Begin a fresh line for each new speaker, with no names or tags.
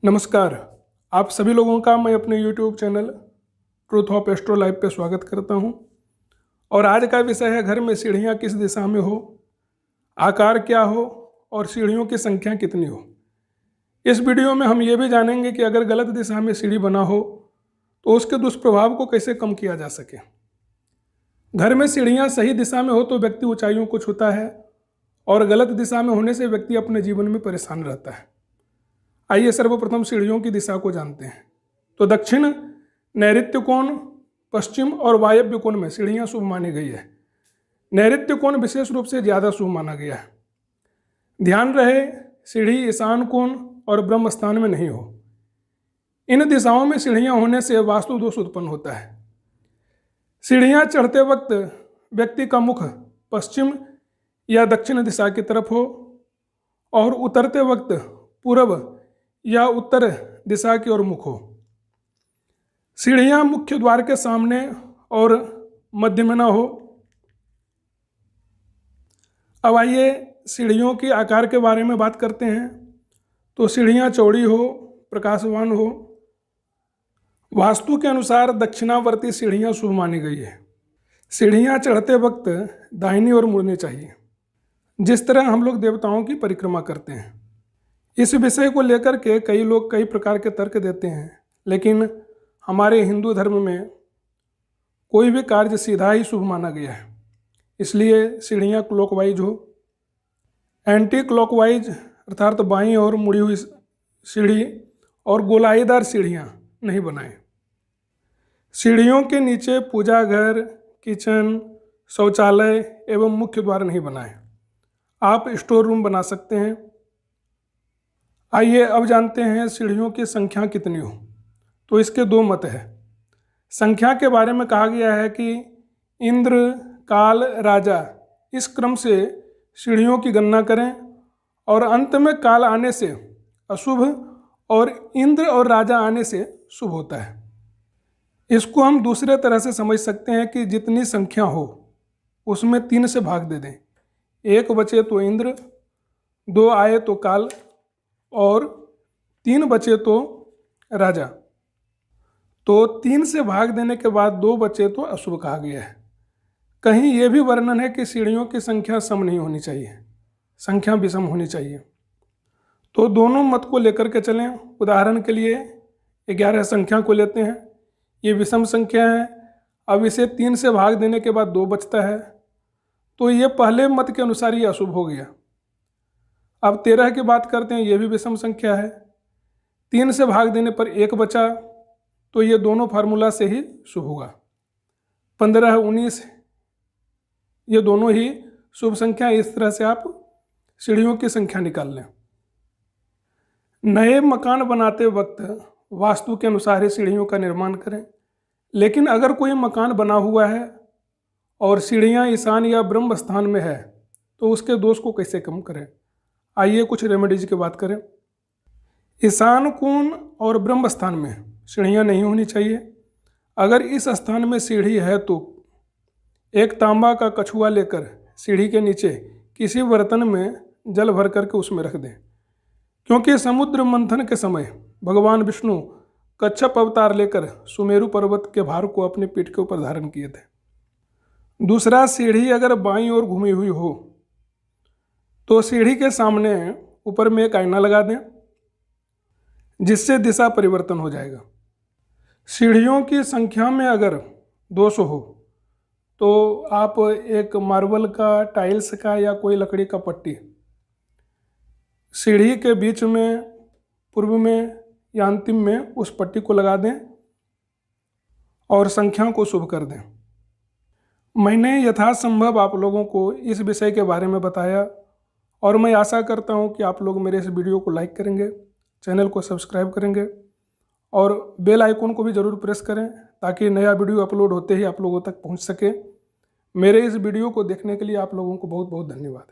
नमस्कार। आप सभी लोगों का मैं अपने YouTube channel truth of astro life पे स्वागत करता हूं। और आज का विषय है घर में सीढ़ियां किस दिशा में हो, आकार क्या हो और सीढ़ियों की संख्या कितनी हो। इस वीडियो में हम ये भी जानेंगे कि अगर गलत दिशा में सीढ़ी बना हो तो उसके दुष्प्रभाव को कैसे कम किया जा सके। घर में सीढ़ियाँ सही दिशा में हो तो व्यक्ति ऊंचाइयों को छूता है और गलत दिशा में होने से व्यक्ति अपने जीवन में परेशान रहता है। आइए सर्वप्रथम सीढ़ियों की दिशा को जानते हैं। तो दक्षिण, नैऋत्य कोण, पश्चिम और वायव्य कोण में सीढ़ियां शुभ मानी गई है। नैऋत्य कोण विशेष रूप से ज़्यादा शुभ माना गया है। ध्यान रहे, सीढ़ी ईशान कोण और ब्रह्म स्थान में नहीं हो। इन दिशाओं में सीढ़ियां होने से वास्तु दोष उत्पन्न होता है। सीढ़ियां चढ़ते वक्त व्यक्ति का मुख पश्चिम या दक्षिण दिशा की तरफ हो और उतरते वक्त पूर्व या उत्तर दिशा की ओर मुख हो। सीढ़ियां मुख्य द्वार के सामने और मध्य में ना हो। अब आइए सीढ़ियों के आकार के बारे में बात करते हैं। तो सीढ़ियां चौड़ी हो, प्रकाशवान हो। वास्तु के अनुसार दक्षिणावर्ती सीढ़ियां शुभ मानी गई है। सीढ़ियां चढ़ते वक्त दाहिनी ओर मुड़नी चाहिए, जिस तरह हम लोग देवताओं की परिक्रमा करते हैं। इस विषय को लेकर के कई लोग कई प्रकार के तर्क देते हैं, लेकिन हमारे हिंदू धर्म में कोई भी कार्य सीधा ही शुभ माना गया है। इसलिए सीढ़ियाँ क्लॉकवाइज हो। एंटी क्लॉकवाइज अर्थात बाईं ओर मुड़ी हुई सीढ़ी और गोलाईदार सीढ़ियाँ नहीं बनाएं। सीढ़ियों के नीचे पूजा घर, किचन, शौचालय एवं मुख्य द्वार नहीं बनाएं। आप स्टोर रूम बना सकते हैं। आइए अब जानते हैं सीढ़ियों की संख्या कितनी हो। तो इसके दो मत हैं। संख्या के बारे में कहा गया है कि इंद्र, काल, राजा इस क्रम से सीढ़ियों की गणना करें और अंत में काल आने से अशुभ और इंद्र और राजा आने से शुभ होता है। इसको हम दूसरे तरह से समझ सकते हैं कि जितनी संख्या हो उसमें 3 से भाग दे दें। 1 बचे तो इंद्र, 2 आए तो काल और 3 बचे तो राजा। तो 3 से भाग देने के बाद 2 बचे तो अशुभ कहा गया है। कहीं यह भी वर्णन है कि सीढ़ियों की संख्या सम नहीं होनी चाहिए, संख्या विषम होनी चाहिए। तो दोनों मत को लेकर के चलें। उदाहरण के लिए 11 संख्या को लेते हैं। ये विषम संख्या है। अब इसे 3 से भाग देने के बाद 2 बचता है, तो ये पहले मत के अनुसार ये अशुभ हो गया। अब 13 की बात करते हैं। ये भी विषम संख्या है। 3 से भाग देने पर 1 बचा, तो ये दोनों फार्मूला से ही शुभ होगा। 15, 19 ये दोनों ही शुभ संख्या। इस तरह से आप सीढ़ियों की संख्या निकाल लें। नए मकान बनाते वक्त वास्तु के अनुसार ही सीढ़ियों का निर्माण करें। लेकिन अगर कोई मकान बना हुआ है और सीढ़ियाँ ईशान या ब्रह्म स्थान में है तो उसके दोष को कैसे कम करें। आइए कुछ रेमेडीज की बात करें। ईशान कोण और ब्रह्म स्थान में सीढ़ियाँ नहीं होनी चाहिए। अगर इस स्थान में सीढ़ी है तो एक तांबा का कछुआ लेकर सीढ़ी के नीचे किसी बर्तन में जल भर करके उसमें रख दें, क्योंकि समुद्र मंथन के समय भगवान विष्णु कच्छप अवतार लेकर सुमेरु पर्वत के भार को अपने पीठ के ऊपर धारण किए थे। दूसरा, सीढ़ी अगर बाईं ओर घूमी हुई हो तो सीढ़ी के सामने ऊपर में एक आईना लगा दें, जिससे दिशा परिवर्तन हो जाएगा। सीढ़ियों की संख्या में अगर दोष हो तो आप एक मार्बल का, टाइल्स का या कोई लकड़ी का पट्टी सीढ़ी के बीच में, पूर्व में या अंतिम में उस पट्टी को लगा दें और संख्या को शुभ कर दें। मैंने यथासंभव आप लोगों को इस विषय के बारे में बताया और मैं आशा करता हूं कि आप लोग मेरे इस वीडियो को लाइक करेंगे, चैनल को सब्सक्राइब करेंगे और बेल आइकन को भी ज़रूर प्रेस करें ताकि नया वीडियो अपलोड होते ही आप लोगों तक पहुंच सके। मेरे इस वीडियो को देखने के लिए आप लोगों को बहुत बहुत धन्यवाद।